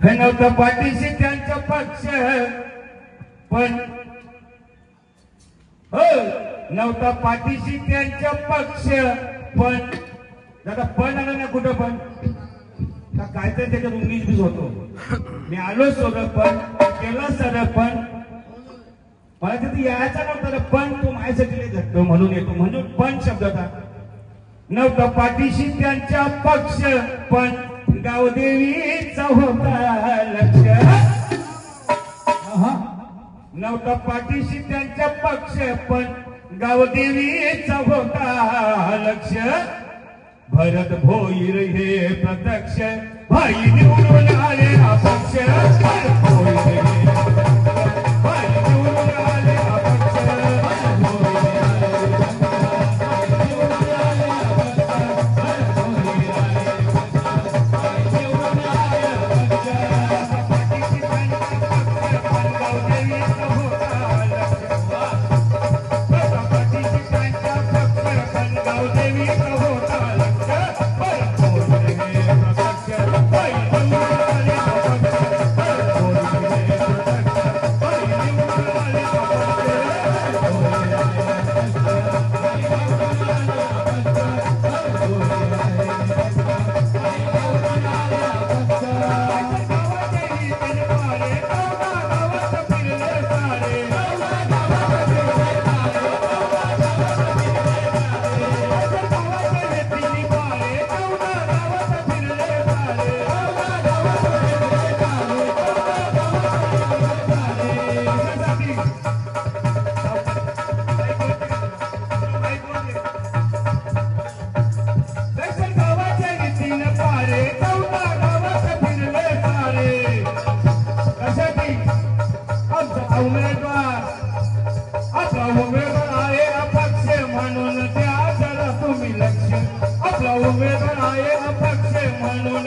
नव्हतं पाठीशी त्यांचा पक्ष पण हो नव्हता पाठीशी त्यांचा पक्ष पण दादा पण आलं ना कुठं पण का काय तर त्याच्यात 19-20 होतो. मी आलो सोडं पण केलं सर पण मला तिथे यायचा नव्हता पण तो माझ्यासाठी घडतो म्हणून येतो म्हणून पण शब्द होता. नव्हता पाठीशी त्यांचा पक्ष पण गावदेवीचा होता लक्ष. नव्हता पाठीशी त्यांचा पक्ष पण गावदेवीचा होता लक्ष. भरत भोईर हे प्रत्यक्ष भाई निवडून आले अपक्ष. भरत भोईर हे भाई निवडून आले अपक्ष. आपला उमेदवार आहे अपक्ष म्हणून